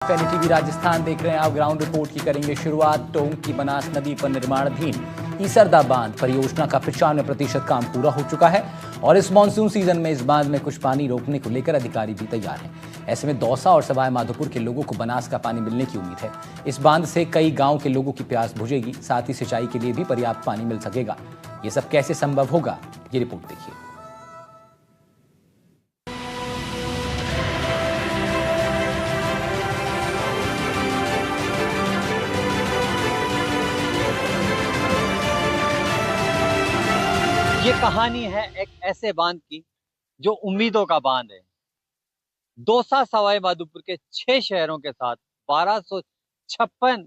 NDTV Rajasthan देख रहे हैं आप। ग्राउंड रिपोर्ट की करेंगे शुरुआत। टोंक की बनास नदी पर निर्माणाधीन ईसरदा बांध परियोजना का 95% काम पूरा हो चुका है और इस मानसून सीजन में इस बांध में कुछ पानी रोकने को लेकर अधिकारी भी तैयार हैं। ऐसे में दौसा और सवाई माधोपुर के लोगों को बनास का पानी मिलने की उम्मीद है। इस बांध से कई गांव के लोगों की प्यास बुझेगी, साथ ही सिंचाई के लिए भी पर्याप्त पानी मिल सकेगा। ये सब कैसे संभव होगा, ये रिपोर्ट देखिए। ये कहानी है एक ऐसे बांध की जो उम्मीदों का बांध है। दौसा सवाई माधोपुर के 6 शहरों के साथ 1256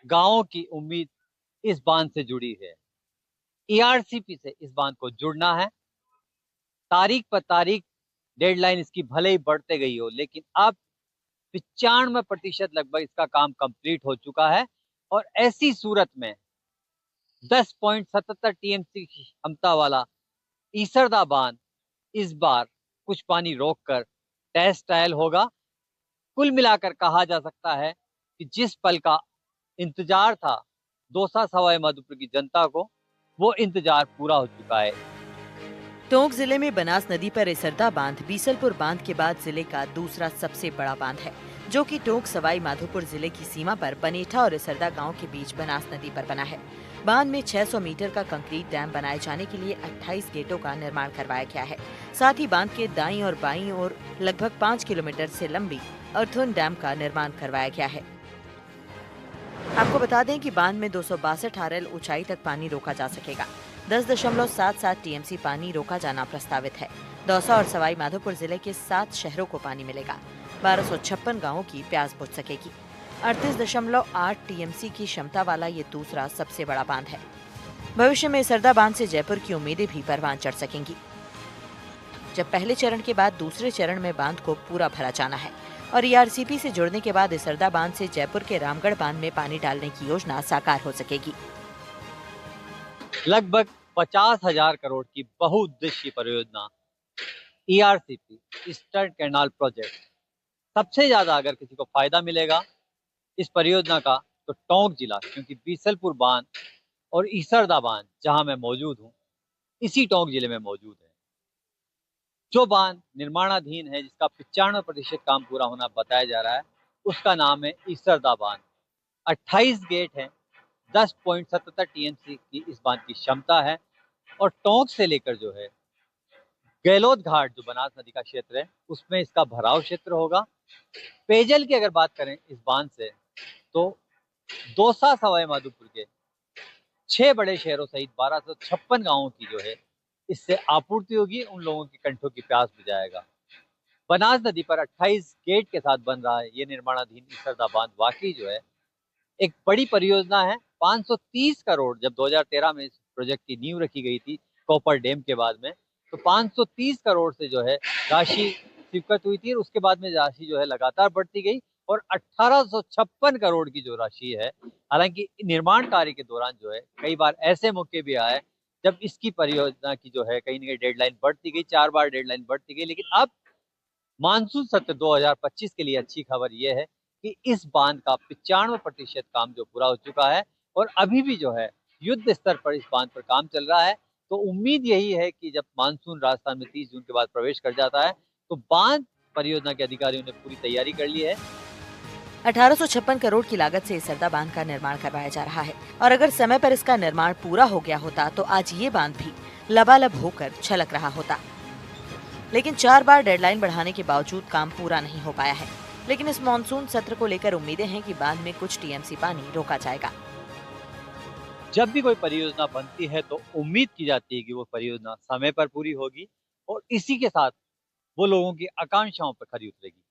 गांवों की उम्मीद इस बांध से जुड़ी है। ईआरसीपी से इस बांध को जुड़ना है। तारीख पर तारीख डेडलाइन इसकी भले ही बढ़ते गई हो, लेकिन अब 95% लगभग इसका काम कंप्लीट हो चुका है और ऐसी सूरत में 10.77 टीएमसी की क्षमता वाला ईसरदा बांध इस बार कुछ पानी रोककर टेस्ट ट्रायल होगा। कुल मिलाकर कहा जा सकता है कि जिस पल का इंतजार था दौसा सवाई माधोपुर की जनता को, वो इंतजार पूरा हो चुका है। टोंक जिले में बनास नदी पर ईसरदा बांध बीसलपुर बांध के बाद जिले का दूसरा सबसे बड़ा बांध है, जो कि टोंक सवाई माधोपुर जिले की सीमा पर बनेठा और ईसरदा गांव के बीच बनास नदी पर बना है। बांध में 600 मीटर का कंक्रीट डैम बनाए जाने के लिए 28 गेटों का निर्माण करवाया गया है। साथ ही बांध के दाईं और बाईं ओर लगभग 5 किलोमीटर से लंबी अर्थन डैम का निर्माण करवाया गया है। आपको बता दें कि बांध में 262 आरएल ऊंचाई तक पानी रोका जा सकेगा। 10.77 टीएमसी पानी रोका जाना प्रस्तावित है। दौसा और सवाई माधोपुर जिले के 7 शहरों को पानी मिलेगा। 1256 गांवों की प्यास बुझ सकेगी। 38.8 टीएमसी की क्षमता वाला ये दूसरा सबसे बड़ा बांध है। भविष्य में ईसरदा बांध से जयपुर की उम्मीदें भी परवान चढ़ सकेंगी। जब पहले चरण के बाद दूसरे चरण में बांध को पूरा भरा जाना है और ईआरसीपी से जुड़ने के बाद ईसरदा बांध से जयपुर के रामगढ़ बांध में पानी डालने की योजना साकार हो सकेगी। लगभग 50,000 करोड़ की बहुउद्देशीय परियोजना ईआरसीपी ईस्टर्न कैनाल प्रोजेक्ट, सबसे ज्यादा अगर किसी को फायदा मिलेगा इस परियोजना का तो टोंक जिला, क्योंकि बीसलपुर बांध और ईसरदा बांध जहां मैं मौजूद हूं इसी टोंक जिले में मौजूद है। जो बांध निर्माणाधीन है, जिसका 95% काम पूरा होना बताया जा रहा है, उसका नाम है ईसरदा बांध। 28 गेट हैं, 10.77 टीएमसी की इस बांध की क्षमता है और टोंक से लेकर जो है गहलोत घाट जो बनास नदी का क्षेत्र है उसमें इसका भराव क्षेत्र होगा। पेयजल की अगर बात करें इस बांध से तो दौसा सवाई माधोपुर के 6 बड़े शहरों सहित 1256 गांवों की जो है इससे आपूर्ति होगी। उन लोगों की कंठों की प्यास बुझाएगा। बनास नदी पर 28 गेट के साथ बन रहा है ये निर्माणाधीन ईसरदा बांध वाकई जो है एक बड़ी परियोजना है। 530 करोड़ जब 2013 में इस प्रोजेक्ट की नींव रखी गई थी कॉपर डैम के बाद में, तो 530 करोड़ से जो है राशि स्वीकृत हुई थी और उसके बाद में राशि जो है लगातार बढ़ती गई और 1856 करोड़ की जो राशि है, हालांकि निर्माण कार्य के दौरान जो है कई बार ऐसे मौके भी आए जब इसकी परियोजना की जो है कहीं ना कहीं डेडलाइन बढ़ती गई, 4 बार डेडलाइन बढ़ती गई। लेकिन अब मानसून सत्र 2025 के लिए अच्छी खबर यह है कि इस बांध का 95% काम जो पूरा हो चुका है और अभी भी जो है युद्ध स्तर पर इस बांध पर काम चल रहा है। तो उम्मीद यही है कि जब मानसून राजस्थान में 30 जून के बाद प्रवेश कर जाता है तो बांध परियोजना के अधिकारियों ने पूरी तैयारी कर ली है। 1856 करोड़ की लागत से ईसरदा बांध का निर्माण करवाया जा रहा है और अगर समय पर इसका निर्माण पूरा हो गया होता तो आज ये बांध भी लबालब होकर छलक रहा होता। लेकिन 4 बार डेडलाइन बढ़ाने के बावजूद काम पूरा नहीं हो पाया है। लेकिन इस मानसून सत्र को लेकर उम्मीदें हैं कि बांध में कुछ टीएमसी पानी रोका जाएगा। जब भी कोई परियोजना बनती है तो उम्मीद की जाती है कि वो परियोजना समय पर पूरी होगी और इसी के साथ वो लोगों की आकांक्षाओं पर खरी उतरेगी।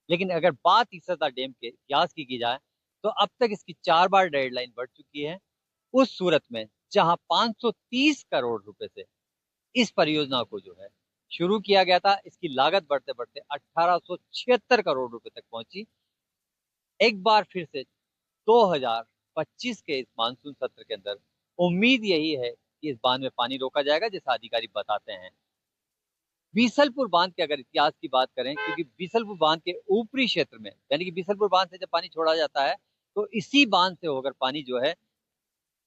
लेकिन अगर बात ईसरदा डैम के इतिहास की जाए तो अब तक इसकी 4 बार डेडलाइन बढ़ चुकी है। उस सूरत में जहां 530 करोड़ रुपए से इस परियोजना को जो है शुरू किया गया था, इसकी लागत बढ़ते बढ़ते 1876 करोड़ रुपए तक पहुंची। एक बार फिर से 2025 के इस मानसून सत्र के अंदर उम्मीद यही है कि इस बांध में पानी रोका जाएगा, जैसा अधिकारी बताते हैं। बीसलपुर बांध के अगर इतिहास की बात करें, क्योंकि बीसलपुर बांध के ऊपरी क्षेत्र में, यानी कि बीसलपुर बांध से जब पानी छोड़ा जाता है तो इसी बांध से होकर पानी जो है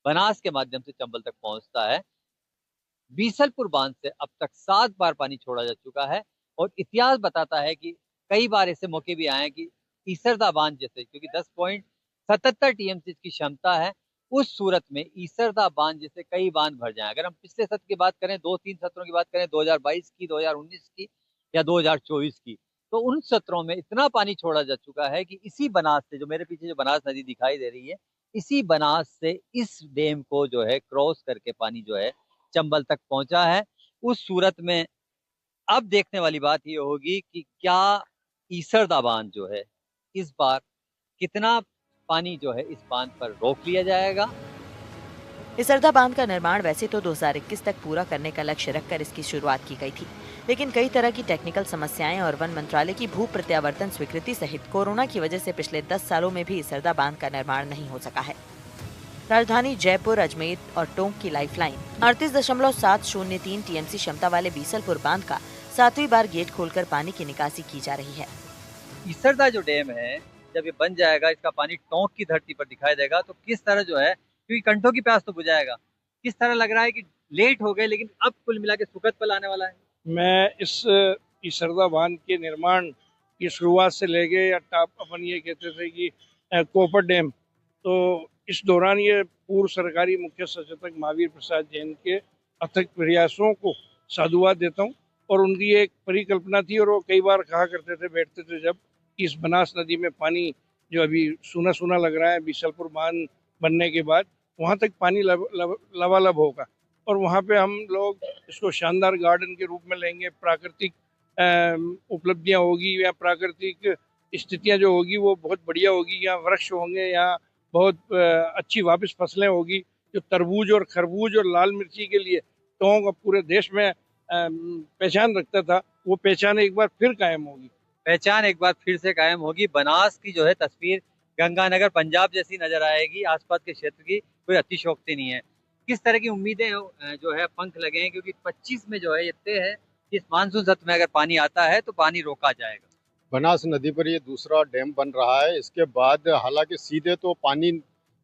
बनास के माध्यम से चंबल तक पहुंचता है। बीसलपुर बांध से अब तक 7 बार पानी छोड़ा जा चुका है और इतिहास बताता है कि कई बार ऐसे मौके भी आए हैं कि ईसरदा बांध जैसे, क्योंकि 10.77 टीएमसी की क्षमता है, उस सूरत में ईसरदा बांध जैसे कई बांध भर जाएं। अगर हम पिछले सत्र की बात करें, 2-3 सत्रों की बात करें, 2022 की, 2019 की या 2024 की, तो उन सत्रों में इतना पानी छोड़ा जा चुका है कि इसी बनास से, जो मेरे पीछे जो बनास नदी दिखाई दे रही है, इसी बनास से इस डैम को जो है क्रॉस करके पानी जो है चंबल तक पहुंचा है। उस सूरत में अब देखने वाली बात ये होगी कि क्या ईसरदा बांध जो है इस बार कितना पानी जो है इस बांध पर रोक लिया जाएगा। इसरदा बांध का निर्माण वैसे तो 2021 तक पूरा करने का लक्ष्य रखकर इसकी शुरुआत की गई थी, लेकिन कई तरह की टेक्निकल समस्याएं और वन मंत्रालय की भू प्रत्यावर्तन स्वीकृति सहित कोरोना की वजह से पिछले 10 सालों में भी इसरदा बांध का निर्माण नहीं हो सका है। राजधानी जयपुर, अजमेर और टोंक की लाइफलाइन 38.703 टीएमसी क्षमता वाले बीसलपुर बांध का 7वीं बार गेट खोलकर पानी की निकासी की जा रही है। ईसरदा जो डैम है, जब ये बन जाएगा, इसका पानी टोंक की धरती पर दिखाई देगा, तो किस तरह जो है, क्योंकि कंठों की प्यास तो बुझाएगा, किस तरह लग रहा है कि लेट हो गए लेकिन अब कुल मिला के सुखद पल आने वाला है। मैं इस ईसरदा बांध के निर्माण की शुरुआत से लेके या टाप अपन ये कहते थे कि कोपर डैम, तो इस दौरान ये पूर्व सरकारी मुख्य सचेतक महावीर प्रसाद जैन के अथक प्रयासों को साधुवाद देता हूँ। और उनकी एक परिकल्पना थी और वो कई बार कहा करते थे, बैठते थे जब, इस बनास नदी में पानी जो अभी सूना सूना लग रहा है बीसलपुर बांध बनने के बाद, वहाँ तक पानी लबालब होगा और वहाँ पे हम लोग इसको शानदार गार्डन के रूप में लेंगे। प्राकृतिक उपलब्धियाँ होगी या प्राकृतिक स्थितियाँ जो होगी वो बहुत बढ़िया होगी। यहाँ वृक्ष होंगे, यहाँ बहुत अच्छी वापस फसलें होगी। जो तरबूज और खरबूज और लाल मिर्ची के लिए टोंक अब पूरे देश में पहचान रखता था, वो पहचान एक बार फिर कायम होगी। पहचान एक बार फिर से कायम होगी। बनास की जो है तस्वीर गंगानगर पंजाब जैसी नजर आएगी। आसपास के क्षेत्र की कोई अतिशयोक्ति नहीं है। किस तरह की उम्मीदें जो है पंख लगे हैं, क्योंकि 25 में जो है ये तय है कि इस मानसून सत्र में अगर पानी आता है तो पानी रोका जाएगा। बनास नदी पर ये दूसरा डैम बन रहा है। इसके बाद हालांकि सीधे तो पानी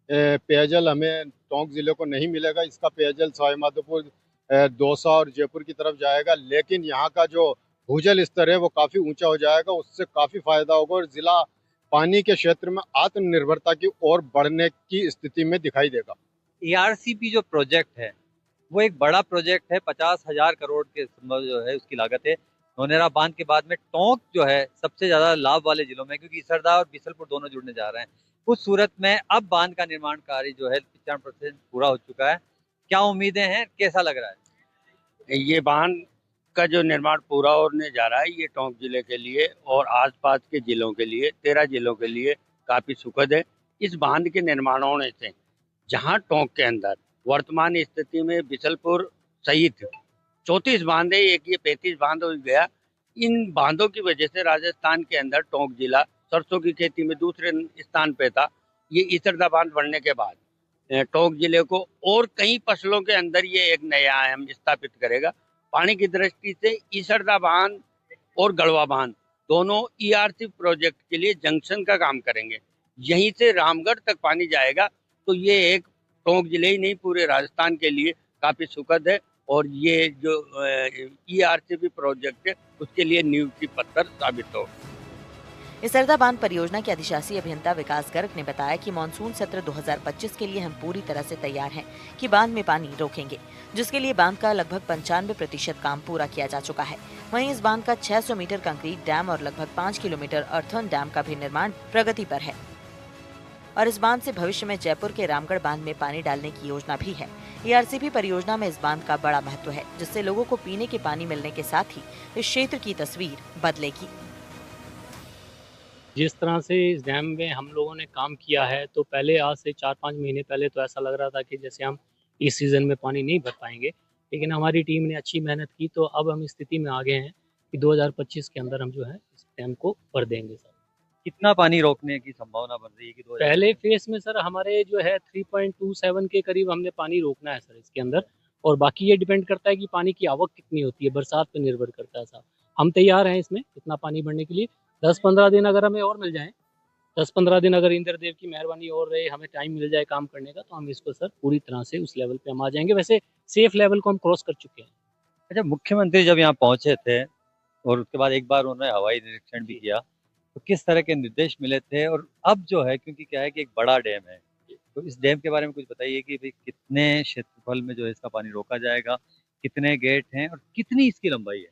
पेयजल हमें टोंक जिले को नहीं मिलेगा, इसका पेयजल सवाईमाधोपुर, दौसा और जयपुर की तरफ जाएगा, लेकिन यहाँ का जो भूजल स्तर है वो काफ़ी ऊंचा हो जाएगा, उससे काफ़ी फायदा होगा और जिला पानी के क्षेत्र में आत्मनिर्भरता की ओर बढ़ने की स्थिति में दिखाई देगा। ERCP जो प्रोजेक्ट है वो एक बड़ा प्रोजेक्ट है। 50,000 करोड़ के जो है उसकी लागत है। नौनेरा बांध के बाद में टोंक जो है सबसे ज्यादा लाभ वाले जिलों में, क्योंकि ईसरदा और बीसलपुर दोनों जुड़ने जा रहे हैं। उस सूरत में अब बांध का निर्माण कार्य जो है 95% पूरा हो चुका है। क्या उम्मीदें हैं, कैसा लग रहा है? ये बांध का जो निर्माण पूरा होने जा रहा है, ये टोंक जिले के लिए और आसपास के जिलों के लिए, 13 जिलों के लिए काफी सुखद है। इस बांध के निर्माण होने से जहां टोंक के अंदर वर्तमान स्थिति में बीसलपुर सहित 34 बांध है, एक ये 35 बांध हो गया। इन बांधों की वजह से राजस्थान के अंदर टोंक जिला सरसों की खेती में दूसरे स्थान पे था। ये ईसरदा बांध बनने के बाद टोंक जिले को और कई फसलों के अंदर ये एक नया आयाम स्थापित करेगा। पानी की दृष्टि से ईसरदा बांध और गढ़वा बांध दोनों ERC प्रोजेक्ट के लिए जंक्शन का काम करेंगे। यहीं से रामगढ़ तक पानी जाएगा, तो ये एक टोंक जिले ही नहीं पूरे राजस्थान के लिए काफी सुखद है और ये जो ERCP प्रोजेक्ट है उसके लिए नींव की पत्थर साबित हो। इसरदा बांध परियोजना के अधिशासी अभियंता विकास गर्ग ने बताया कि मानसून सत्र 2025 के लिए हम पूरी तरह से तैयार हैं कि बांध में पानी रोकेंगे, जिसके लिए बांध का लगभग 95% काम पूरा किया जा चुका है। वहीं इस बांध का 600 मीटर कंक्रीट डैम और लगभग 5 किलोमीटर अर्थन डैम का भी निर्माण प्रगति पर है और इस बांध से भविष्य में जयपुर के रामगढ़ बांध में पानी डालने की योजना भी है। ERCP परियोजना में इस बांध का बड़ा महत्व है, जिससे लोगों को पीने के पानी मिलने के साथ ही इस क्षेत्र की तस्वीर बदलेगी। जिस तरह से इस डैम में हम लोगों ने काम किया है, तो पहले आज से 4-5 महीने पहले तो ऐसा लग रहा था कि जैसे हम इस सीज़न में पानी नहीं भर पाएंगे, लेकिन हमारी टीम ने अच्छी मेहनत की, तो अब हम इस स्थिति में आ गए हैं कि 2025 के अंदर हम जो है इस डैम को भर देंगे सर। कितना पानी रोकने की संभावना बन रही है कि पहले फेज में सर हमारे जो है 3.27 के करीब हमने पानी रोकना है सर इसके अंदर, और बाकी ये डिपेंड करता है कि पानी की आवक कितनी होती है, बरसात पर निर्भर करता है साहब। हम तैयार हैं इसमें इतना पानी भरने के लिए। 10-15 दिन अगर हमें और मिल जाएं, 10-15 दिन अगर इंद्रदेव की मेहरबानी और रहे, हमें टाइम मिल जाए काम करने का, तो हम इसको सर पूरी तरह से उस लेवल पे हम आ जाएंगे। वैसे सेफ लेवल को हम क्रॉस कर चुके हैं। अच्छा, मुख्यमंत्री जब यहाँ पहुंचे थे और उसके बाद एक बार उन्होंने हवाई निरीक्षण भी किया, तो किस तरह के निर्देश मिले थे? और अब जो है, क्योंकि क्या है कि एक बड़ा डैम है, तो इस डैम के बारे में कुछ बताइए कि भाई कितने क्षेत्रफल में जो है इसका पानी रोका जाएगा, कितने गेट हैं और कितनी इसकी लंबाई है?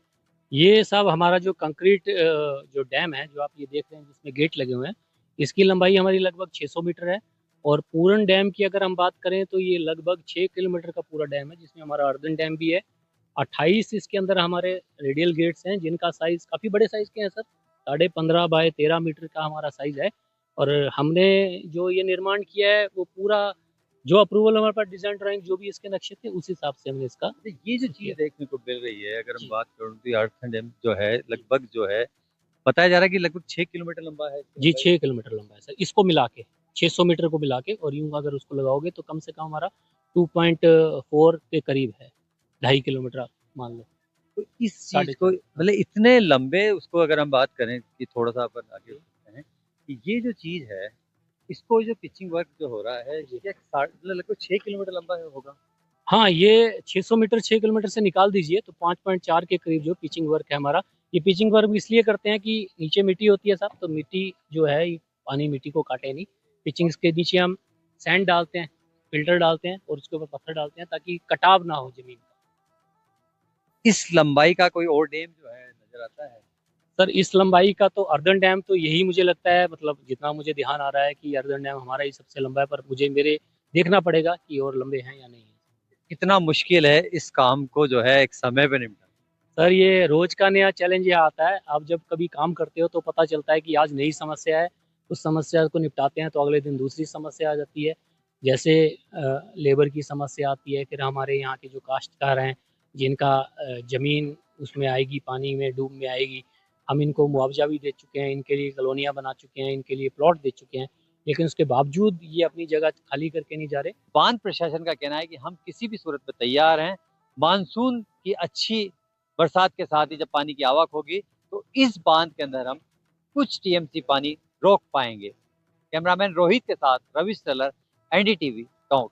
ये साहब हमारा जो कंक्रीट जो डैम है, जो आप ये देख रहे हैं जिसमें गेट लगे हुए हैं, इसकी लंबाई हमारी लगभग 600 मीटर है। और पूर्ण डैम की अगर हम बात करें तो ये लगभग 6 किलोमीटर का पूरा डैम है, जिसमें हमारा अर्दन डैम भी है। 28 इसके अंदर हमारे रेडियल गेट्स हैं, जिनका साइज काफ़ी बड़े साइज के हैं सर। 15.5 बाय 13 मीटर का हमारा साइज है। और हमने जो ये निर्माण किया है वो पूरा जो अप्रूवल हमारे पास, डिजाइन ड्राइंग जो भी इसके नक्शे थे, उस हिसाब से हमने इसका। तो ये जो चीज देखने को मिल रही है, अगर हम बात करूँ तो अर्थन डैम जो है लगभग जो है बताया जा रहा है कि लगभग 6 किलोमीटर लंबा है। जी 6 किलोमीटर लंबा है सर, इसको मिला के 600 मीटर को मिला के। और यूं अगर उसको लगाओगे तो कम से कम हमारा 2.4 के करीब है, 2.5 किलोमीटर मान लो। तो इस चीज को मतलब इतने लंबे उसको अगर हम बात करें कि थोड़ा सा अपन आगे बढ़ते हैं कि ये जो चीज है, इसको जो पिचिंग वर्क जो हो रहा है, ये मतलब लगभग 6 किलोमीटर लंबा होगा। हाँ, ये 600 मीटर 6 किलोमीटर से निकाल दीजिए तो 5.4 के करीब जो पिचिंग वर्क है हमारा। ये पिचिंग वर्क इसलिए करते हैं कि नीचे मिट्टी होती है साहब, तो मिट्टी जो है ये पानी मिट्टी को काटे नहीं। पिचिंग्स के नीचे हम सैंड डालते हैं, फिल्टर डालते हैं और उसके ऊपर पत्थर डालते हैं ताकि कटाव ना हो जमीन का। इस लंबाई का कोई और डैम जो है नजर आता है? सर इस लंबाई का तो अर्दन डैम तो यही मुझे लगता है, मतलब जितना मुझे ध्यान आ रहा है कि अर्दन डैम हमारा ही सबसे लंबा है, पर मुझे मेरे देखना पड़ेगा कि और लंबे हैं या नहीं है। कितना मुश्किल है इस काम को जो है एक समय पे निपटाना? सर ये रोज का नया चैलेंज ये आता है। आप जब कभी काम करते हो तो पता चलता है कि आज नई समस्या है, उस समस्या को निपटाते हैं तो अगले दिन दूसरी समस्या आ जाती है। जैसे लेबर की समस्या आती है, फिर हमारे यहाँ के जो काश्तकार हैं जिनका ज़मीन उसमें आएगी, पानी में डूब में आएगी, हम इनको मुआवजा भी दे चुके हैं, इनके लिए कॉलोनियाँ बना चुके हैं, इनके लिए प्लॉट दे चुके हैं, लेकिन उसके बावजूद ये अपनी जगह खाली करके नहीं जा रहे। बांध प्रशासन का कहना है कि हम किसी भी सूरत में तैयार हैं। मानसून की अच्छी बरसात के साथ ही जब पानी की आवक होगी तो इस बांध के अंदर हम कुछ टीएमसी पानी रोक पाएंगे। कैमरामैन रोहित के साथ रवि स्टेलर, एनडीटीवी, टोंक।